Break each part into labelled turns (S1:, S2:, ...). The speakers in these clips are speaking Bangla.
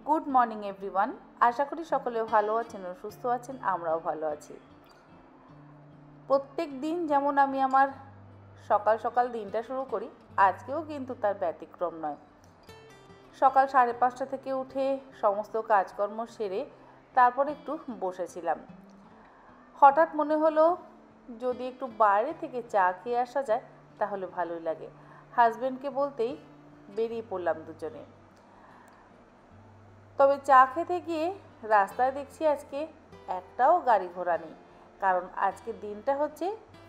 S1: Good morning everyone. আশা করি সকলে ভালো আছেন ও সুস্থ আছেন, আমরাও ভালো আছি। প্রত্যেক দিন যেমন আমি আমার সকাল সকাল দিনটা শুরু করি, আজকেও কিন্তু তার ব্যতিক্রম নয়। সকাল 5:30 থেকে উঠে সমস্ত কাজকর্ম সেরে তারপর একটু বসেছিলাম। হঠাৎ মনে হলো যদি একটু বাইরে থেকে চা খেয়ে আসা যায় তাহলে ভালোই লাগে। হাজব্যান্ডকে বলতেই বেরিয়ে পড়লাম দুজনে। তবে চা খেতে গিয়ে রাস্তায় দেখছি আজকে একটাও গাড়ি ঘোড়া নেই, কারণ আজকের দিনটা হচ্ছে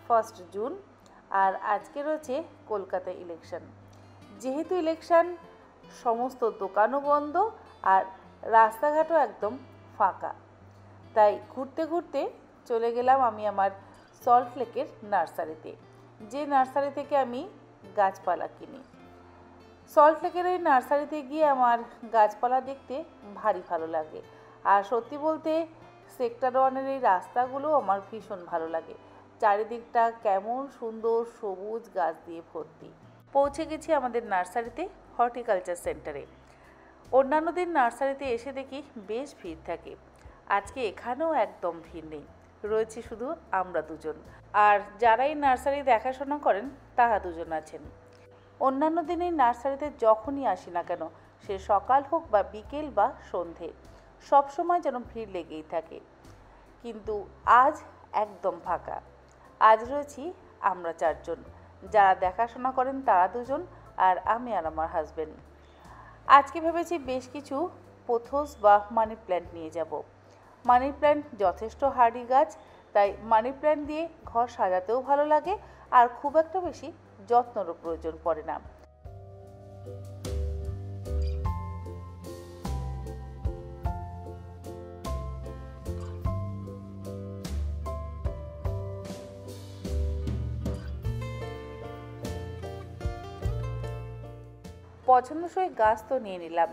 S1: 1 জুন আর আজকে রয়েছে কলকাতা ইলেকশন। যেহেতু ইলেকশন, সমস্ত দোকানও বন্ধ আর রাস্তাঘাটও একদম ফাঁকা, তাই ঘুরতে ঘুরতে চলে গেলাম আমি আমার সল্ট লেকের নার্সারিতে, যে নার্সারি থেকে আমি গাছপালা কিনি। সল্ট লেকের এই নার্সারিতে গিয়ে আমার গাছপালা দেখতে ভারী ভালো লাগে। আর সত্যি বলতে সেক্টর 1-এর এই রাস্তাগুলো আমার ভীষণ ভালো লাগে। চারিদিকটা কেমন সুন্দর সবুজ গাছ দিয়ে ভর্তি। পৌঁছে গেছি আমাদের নার্সারিতে, হর্টিকালচার সেন্টারে। অন্যান্য দিন নার্সারিতে এসে দেখি বেশ ভিড় থাকে, আজকে এখানেও একদম ভিড় নেই, রয়েছে শুধু আমরা দুজন। আর যারা এই নার্সারি দেখাশোনা করেন তারা দুজন আছেন। অন্যান্য দিনে নার্সারিতে যখনই আসি না কেন, সে সকাল হোক বা বিকেল বা সন্ধে, সবসময় যেন ভিড় লেগেই থাকে। কিন্তু আজ একদম ফাঁকা। আজ রয়েছি আমরা 4 জন, যারা দেখাশোনা করেন তারা দুজন, আর আমি আর আমার হাজব্যান্ড। আজকে ভেবেছি বেশ কিছু পোথোস বা মানি প্ল্যান্ট নিয়ে যাব। মানি প্ল্যান্ট যথেষ্ট হার্ডি গাছ, তাই মানি প্ল্যান্ট দিয়ে ঘর সাজাতেও ভালো লাগে আর খুব একটা বেশি যত্নেরও প্রয়োজন পড়ে না। পছন্দসই গাছ তো নিয়ে নিলাম,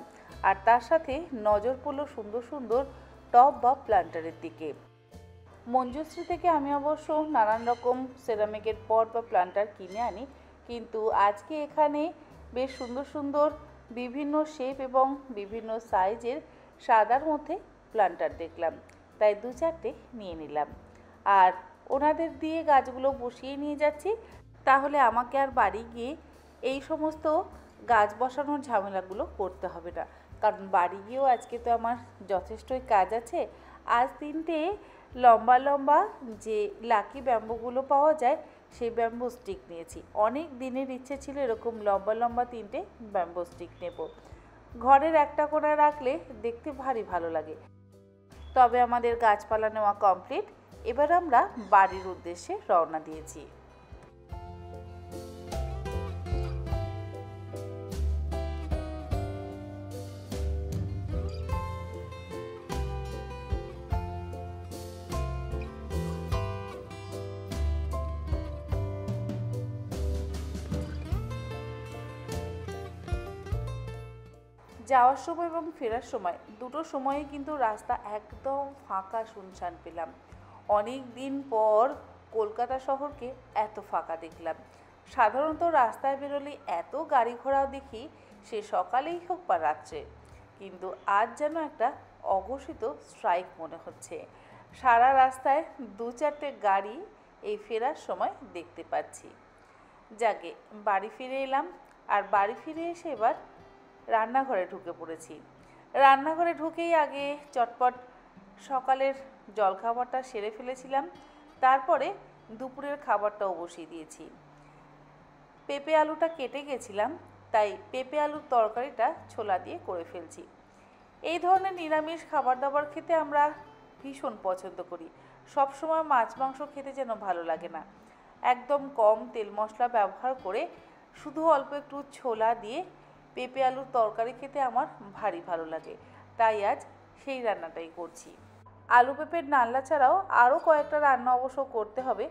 S1: আর তার সাথে নজর পড়ল সুন্দর সুন্দর টব বা প্ল্যান্টারের দিকে। মঞ্জুশ্রী থেকে আমি অবশ্য নানান রকম সেরামিকের পট বা প্ল্যান্টার কিনে আনি, কিন্তু আজকে এখানে বেশ সুন্দর সুন্দর বিভিন্ন শেপ এবং বিভিন্ন সাইজের সাদার মধ্যে প্ল্যান্টার দেখলাম, তাই 2-4টে নিয়ে নিলাম। আর ওনাদের দিয়ে গাছগুলো বসিয়ে নিয়ে যাচ্ছি, তাহলে আমাকে আর বাড়ি গিয়ে এই সমস্ত গাছ বসানোর ঝামেলাগুলো করতে হবে না, কারণ বাড়ি গিয়েও আজকে তো আমার যথেষ্টই কাজ আছে। আজ 3টে লম্বা লম্বা যে লাকি ব্যাম্বুগুলো পাওয়া যায় সেই ব্যাম্বু স্টিক নিয়েছি। অনেক দিনের ইচ্ছে ছিল এরকম লম্বা লম্বা 3টে ব্যাম্বু স্টিক নেব, ঘরের একটা কোণায় রাখলে দেখতে ভারী ভালো লাগে। তবে আমাদের গাছপালা নেওয়া কমপ্লিট, এবার আমরা বাড়ির উদ্দেশ্যে রওনা দিয়েছি। যাওয়ার সময় এবং ফেরার সময় দুটো সময়ে কিন্তু রাস্তা একদম ফাঁকা শুনশান পেলাম। অনেক দিন পর কলকাতা শহরকে এত ফাঁকা দেখলাম। সাধারণত রাস্তায় বেরোলে এত গাড়ি ঘোড়াও দেখি, সে সকালেই হোক বা রাত্রে, কিন্তু আজ যেন একটা অঘোষিত স্ট্রাইক মনে হচ্ছে। সারা রাস্তায় 2-4টে গাড়ি এই ফেরার সময় দেখতে পাচ্ছি। যাকে বাড়ি ফিরে এলাম, আর বাড়ি ফিরে এসে এবার রান্নাঘরে ঢুকে পড়েছি। রান্নাঘরে ঢুকেই আগে চটপট সকালের জলখাবারটা সেরে ফেলেছিলাম, তারপরে দুপুরের খাবারটাও বসিয়ে দিয়েছি। পেঁপে আলুটা কেটে গেছিলাম, তাই পেঁপে আলুর তরকারিটা ছোলা দিয়ে করে ফেলছি। এই ধরনের নিরামিষ খাবার দাবার খেতে আমরা ভীষণ পছন্দ করি। সবসময় মাছ মাংস খেতে যেন ভালো লাগে না, একদম কম তেল মশলা ব্যবহার করে শুধু অল্প একটু ছোলা দিয়ে পেঁপে আলুর তরকারি খেতে আমার ভারী ভালো লাগে, তাই আজ সেই রান্নাটাই করছি। আলু পেঁপের নাল্লা ছাড়াও আরও কয়েকটা রান্না অবশ্য করতে হবে।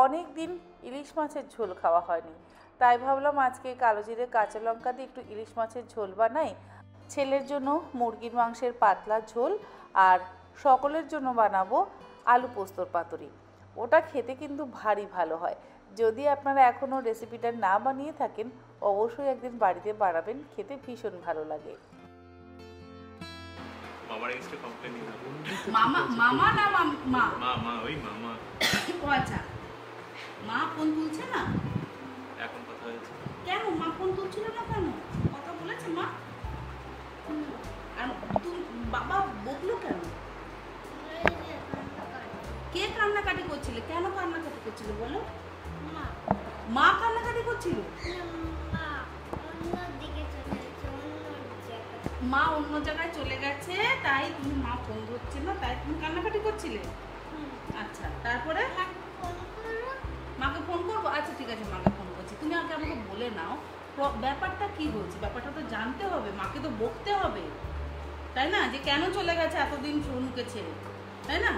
S1: অনেক দিন ইলিশ মাছের ঝোল খাওয়া হয়নি, তাই ভাবলাম আজকে কালো জিরে কাঁচা লঙ্কা দিয়ে একটু ইলিশ মাছের ঝোল বানাই। ছেলের জন্য মুরগির মাংসের পাতলা ঝোল, আর সকলের জন্য বানাবো আলু পোস্তর পাতুরি। ওটা খেতে কিন্তু ভারী ভালো হয়। যদি আপনারা এখনও রেসিপিটা না বানিয়ে থাকেন, অবশ্যই একদিন বাড়িতে বানাবেন, খেতে ভীষণ ভালো লাগে।
S2: মামার এগেইনস্টে কমপ্লেইন নিতে হবে।
S3: মামা মামা না মা?
S2: মা ওই মামা।
S3: ও আচ্ছা, মা ফোন তুলছে না
S2: এখন কথা হয়েছে।
S3: কেন? মা ফোন তুলছিল না কেন? কথা বলেছে মা? আর তুমি বাবা বকলো কেন? কে কান্নাকাটি করছিল? কেন কান্নাকাটি করছিল বলো? মা কান্নাকাটি করছিল? মা অন্য জায়গায় চলে গেছে, তাই তুমি মা ফোন ধরছে না, তাই তুমি কান্নাকাটি করছিলে? আচ্ছা, তারপরে মাকে ফোন করবো? আচ্ছা ঠিক আছে, মাকে ফোন করছি। তুমি আগে আমাকে বলে নাও ব্যাপারটা কি হয়েছে, ব্যাপারটা তো জানতে হবে, মাকে তো বকতে হবে, তাই না? যে কেন চলে গেছে এতদিন সোনুকে ছেড়ে, তাই না?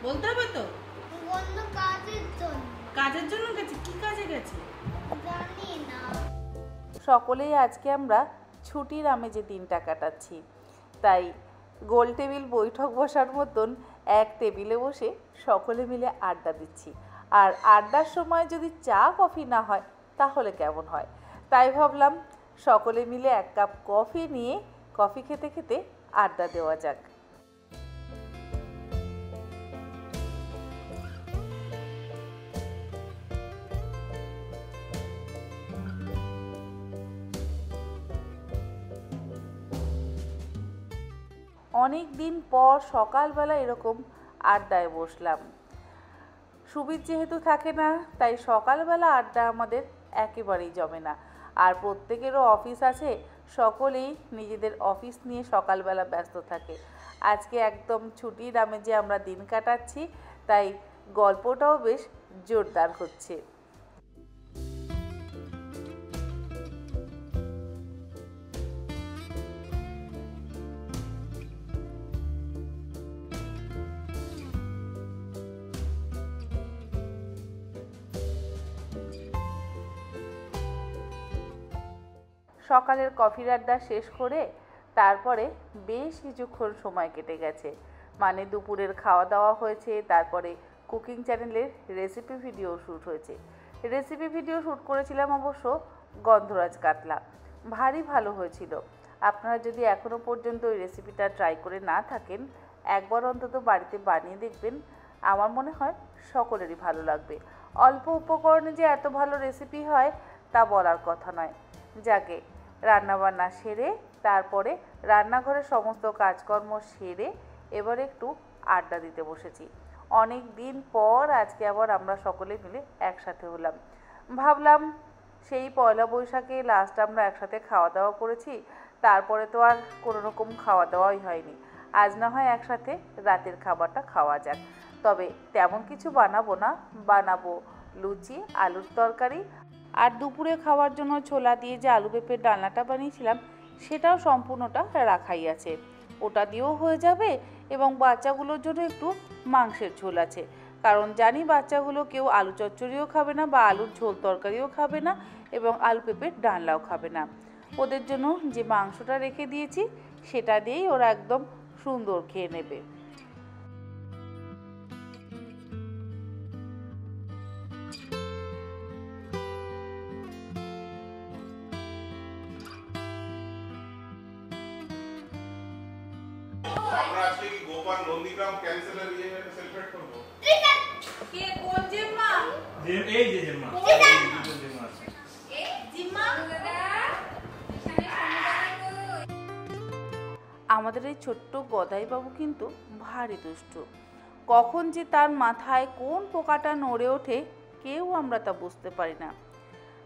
S3: বলতে হবে তো। কাজের জন্য গেছে? কি কাজে গেছে?
S1: সকলেই আজকে আমরা ছুটির আমেজে দিনটা কাটাচ্ছি, তাই গোল টেবিল বৈঠক বসার মতন এক টেবিলে বসে সকলে মিলে আড্ডা দিচ্ছি। আর আড্ডার সময় যদি চা কফি না হয় তাহলে কেমন হয়, তাই ভাবলাম সকলে মিলে এক কাপ কফি নিয়ে কফি খেতে খেতে আড্ডা দেওয়া যাক। অনেক দিন পর সকালবেলা এরকম আড্ডায় বসলাম। সুবীর যেহেতু থাকে না, তাই সকালবেলা আড্ডা আমাদের একেবারেই জমে না। আর প্রত্যেকেরও অফিস আছে, সকলেই নিজেদের অফিস নিয়ে সকালবেলা ব্যস্ত থাকে। আজকে একদম ছুটির আমেজে আমরা দিন কাটাচ্ছি, তাই গল্পটাও বেশ জোরদার হচ্ছে। সকালের কফির আড্ডা শেষ করে তারপরে বেশ কিছুক্ষণ সময় কেটে গেছে, মানে দুপুরের খাওয়া দাওয়া হয়েছে, তারপরে কুকিং চ্যানেলের রেসিপি ভিডিও শ্যুট হয়েছে। রেসিপি ভিডিও শ্যুট করেছিলাম অবশ্য গন্ধরাজ কাতলা, ভারী ভালো হয়েছিল। আপনারা যদি এখনও পর্যন্ত ওই রেসিপিটা ট্রাই করে না থাকেন, একবার অন্তত বাড়িতে বানিয়ে দেখবেন, আমার মনে হয় সকলেরই ভালো লাগবে। অল্প উপকরণে যে এত ভালো রেসিপি হয় তা বলার কথা নয়। যাকে রান্নাবান্না সেরে তারপরে রান্নাঘরের সমস্ত কাজকর্ম সেরে এবার একটু আড্ডা দিতে বসেছি। অনেক দিন পর আজকে আবার আমরা সকলে মিলে একসাথে হলাম। ভাবলাম সেই পয়লা বৈশাখে লাস্ট আমরা একসাথে খাওয়া দাওয়া করেছি, তারপরে তো আর কোনো রকম খাওয়া দাওয়াই হয়নি। আজ না হয় একসাথে রাতের খাবারটা খাওয়া যাক। তবে তেমন কিছু বানাবো না, বানাবো লুচি, আলুর তরকারি, আর দুপুরে খাওয়ার জন্য ছোলা দিয়ে যে আলু পেঁপের ডালনাটা বানিয়েছিলাম সেটাও সম্পূর্ণটা রাখাই আছে, ওটা দিয়েও হয়ে যাবে। এবং বাচ্চাগুলোর জন্য একটু মাংসের ঝোল আছে, কারণ জানি বাচ্চাগুলো কেউ আলু চচ্চড়িও খাবে না বা আলুর ঝোল তরকারিও খাবে না এবং আলু পেঁপের ডালনাও খাবে না। ওদের জন্য যে মাংসটা রেখে দিয়েছি সেটা দিয়েই ওরা একদম সুন্দর খেয়ে নেবে।
S4: আমরা আজকে কি গোপাল নন্দীগ্রাম ক্যান্সেলের ইয়েটা সেলিব্রেট করব?
S3: কে কোন জিম্মা?
S2: এই যে জিম্মা। জিম্মা।
S3: জিম্মা?
S1: আমাদের এই ছোট্ট গদাইবাবু কিন্তু ভারী দুষ্টু। কখন যে তার মাথায় কোন পোকাটা নড়ে ওঠে কেউ আমরা তা বুঝতে পারি না।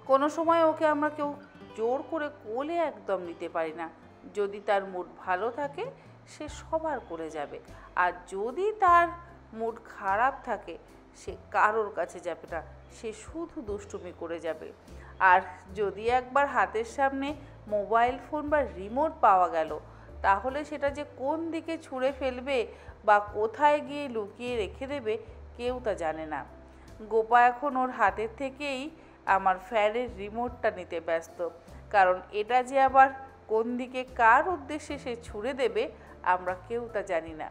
S1: কোনো সময় ওকে আমরা কেউ জোর করে কোলে একদম নিতে পারি না। যদি তার মুড ভালো থাকে সে সবার করে যাবে, আর যদি তার মুড খারাপ থাকে সে কারোর কাছে যাবে না, সে শুধু দুষ্টুমি করে যাবে। আর যদি একবার হাতের সামনে মোবাইল ফোন বা রিমোট পাওয়া গেল, তাহলে সেটা যে কোন দিকে ছুঁড়ে ফেলবে বা কোথায় গিয়ে লুকিয়ে রেখে দেবে কেউ তা জানে না। গোপা এখন ওর হাতের থেকেই আমার ফ্যানের রিমোটটা নিতে ব্যস্ত, কারণ এটা যে আবার কোন দিকে কার উদ্দেশ্যে সে ছুঁড়ে দেবে আমরা কেউ তা জানি না।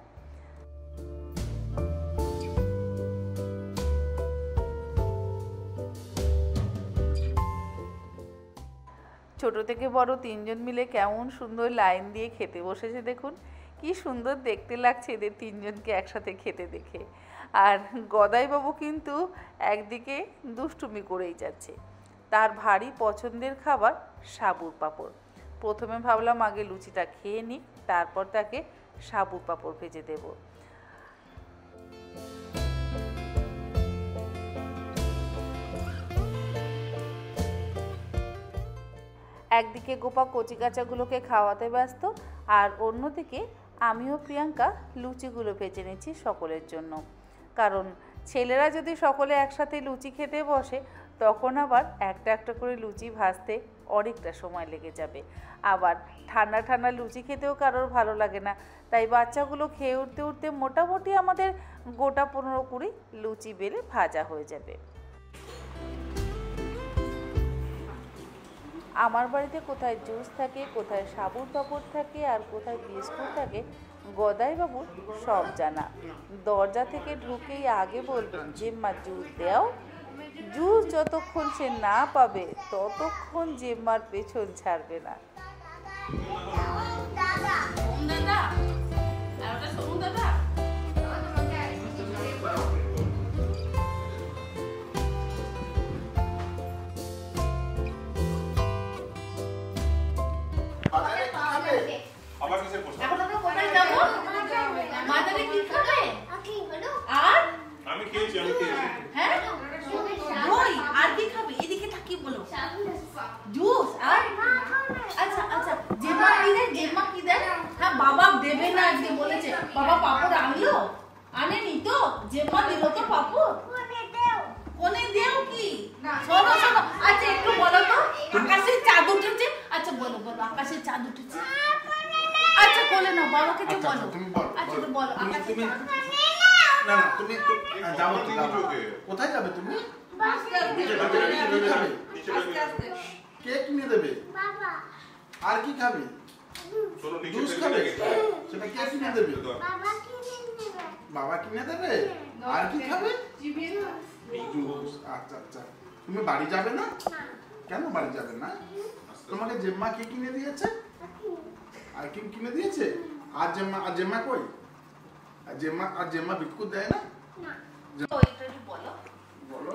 S1: ছোট থেকে বড় তিনজন মিলে কেমন সুন্দর লাইন দিয়ে খেতে বসেছে দেখুন। কি সুন্দর দেখতে লাগছে এদের তিনজনকে একসাথে খেতে দেখে। আর গদাইবাবু কিন্তু একদিকে দুষ্টুমি করেই যাচ্ছে। তার ভারী পছন্দের খাবার সাবুর পাঁপড়। প্রথমে ভাবলাম আগে লুচিটা খেয়ে নিই, তারপর তাকে সাবুর পাঁপড় ভেজে দেব। একদিকে গোপা কচিকাচাগুলোকে খাওয়াতে ব্যস্ত, আর অন্যদিকে আমিও প্রিয়াঙ্কা লুচিগুলো ভেজে নিচ্ছি সকলের জন্য। কারণ ছেলেরা যদি সকলে একসাথে লুচি খেতে বসে তখন আবার একটা একটা করে লুচি ভাজতে অনেকটা সময় লেগে যাবে। আবার ঠান্ডা ঠান্ডা লুচি খেতেও কারোর ভালো লাগে না, তাই বাচ্চাগুলো খেয়ে উঠতে উঠতে মোটামুটি আমাদের গোটা 15-20 লুচি বেলে ভাজা হয়ে যাবে। আমার বাড়িতে কোথায় জুস থাকে, কোথায় সাবুর পাঁপড় থাকে, আর কোথায় বিস্কুট থাকে গদাইবাবুর সব জানা। দরজা থেকে ঢুকেই আগে বলবে জেম্মা জুস দাও। জুস যতক্ষণ সে না পাবে ততক্ষণ জেম্মার পেছন ছাড়বে না।
S4: আবার কিসের প্রশ্ন?
S3: এখন আমরা কোথায় যাবো? বাজারে কি খাবে? আর
S4: আমি খেয়েছি।
S3: হ্যাঁ দই আর কি খাবে? এদিকে তাকিয়ে বলো। জুস আর আচ্ছা আচ্ছা জেম্মা কি দেয়? জেম্মা কি দেয়? হ্যাঁ বাবা দেবে না আজকে বলেছে। বাবা পাপড় আনলো? আনেনি তো? জেম্মা দিল তো পাপড়? কোনে দেও কি? শোনো শোনো, আচ্ছা একটু বলো তো আকাশের চাঁদ উঠেছে। আচ্ছা বলো বলো আকাশের চাঁদ উঠেছে। আচ্ছা বলে নাও বাবাকে তো
S5: আচ্ছা,
S3: বলো।
S5: তুমি বলো,
S3: আচ্ছা তো
S5: বলো।
S3: বলো
S5: তুমি-
S3: আকাশের
S5: তুমি-
S3: চাঁদ
S5: না না তুমি একটু যাবো তো, যাবো।
S4: ওকে।
S5: কোথায় যাবে তুমি?
S3: আস্তে আস্তে
S5: নিচে যাবে, কি খাবে?
S3: আস্তে আস্তে
S5: কেক কিনে দেবে? আর কি খাবে?
S4: শোনো, নিচে
S5: জুস
S4: থেকে
S5: খাবে?
S4: গেছে।
S5: সেটা কে কিনে দেবে? বাবা কিনে দেবে? আর কি খাবে? জুস। আচ্ছা আচ্ছা। তুমি বাড়ি যাবে না? কেন বাড়ি যাবে না? তোমাকে জেম্মা কে কিনে দিয়েছে? আর কি কিনে দিয়েছে? আর জেম্মা কই? আর জেম্মা বিস্কুট দেয় না?
S3: তো এটা একটু বলো
S5: বলো।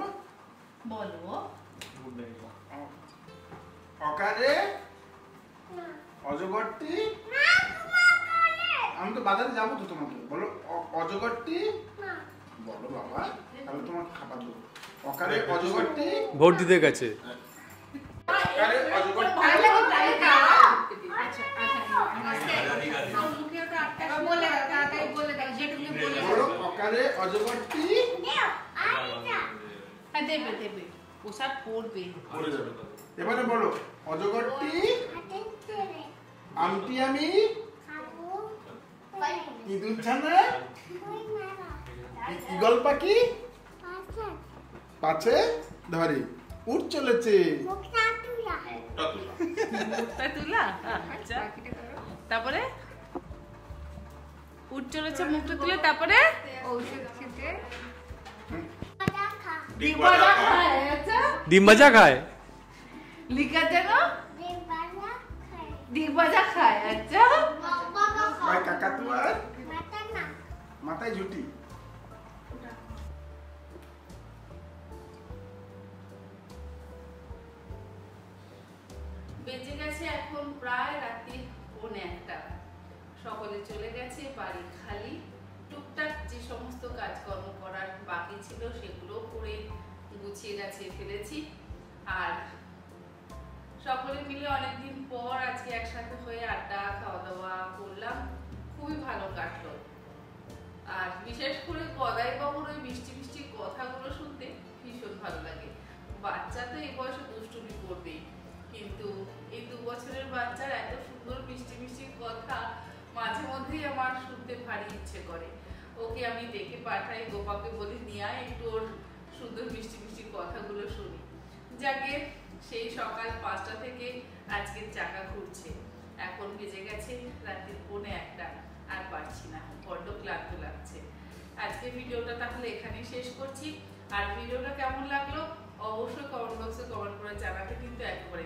S3: বলো
S5: অকারে অজগরটি। আমি তো বাজারে যাবো তো, তোমাকে বলো অজগরটি। বলো বাবা, তাহলে তোমাকে খাবার দেবো। অকারে অজগরটি।
S6: ভোট দিতে গেছে।
S5: অকারে অজগরটি।
S3: ভালো লাগে তাহলে আচ্ছা আচ্ছা মুখে ওটা আটকা বলে দাও তাড়াতাড়ি বলে দাও যেটুকু বলে
S5: বলো অকারে অজগরটি।
S3: হ্যাঁ দেবে দেবে ওসব পড়বে।
S5: পড়ে যাবে। এবারে বলো অজগরটি আমটি আমি ইঁদুর ছানা ঈগল পাখি পাছে ধরে উঠ চলেছে।
S4: মুখটা তুলা।
S3: মুখটা তুলা আচ্ছা তারপরে উঠ চলেছে মুখটা তুলে তারপরে
S7: ঔষধ খেতে
S4: ডিম
S3: ভাজা
S4: ভাজা
S3: খায় আচ্ছা
S6: ডিম ভাজা খায়।
S3: লিখা যেন ডিম ভাজা খায় আচ্ছা
S5: কয় কাকাতুয়ার মাথায় ঝুটি।
S1: বেজে গেছে এখন প্রায় রাত্রি 1:45। সকলে চলে গেছে, বাড়ি খালি। টুকটাক যে সমস্ত কাজকর্ম করার বাকি ছিল সেগুলো করে গুছিয়ে গাছিয়ে ফেলেছি। আর সকলে মিলে অনেকদিন পর আজকে একসাথে হয়ে আড্ডা খাওয়া দাওয়া করলাম, খুবই ভালো কাটলো। আর বিশেষ করে গদাইবাবুর ওই মিষ্টি মিষ্টি কথাগুলো শুনতে ভীষণ ভালো লাগে। বাচ্চা তো এই বয়সে দুষ্টুমি করবেই, কিন্তু এই 2 বছরের বাচ্চার এত সুন্দর মিষ্টি মিষ্টি কথা মাঝে মধ্যেই আমার শুনতে ভারী ইচ্ছে করে। ওকে আমি ডেকে পাঠাই, গোপাকে বলি নিয়ে আয় একটু ওর সুন্দর মিষ্টি মিষ্টি কথাগুলো শুনি। যাকে সেই সকাল 5টা থেকে আজকের চাকা ঘুরছে। এখন বেজে গেছে রাত্রি 1:45, আর পারছি না, বড্ড ক্লান্ত লাগছে। আজকে ভিডিওটা তাহলে এখানেই শেষ করছি। আর ভিডিওটা কেমন লাগলো অবশ্যই কমেন্ট বক্সে কমেন্ট করে জানাতে কিন্তু একেবারে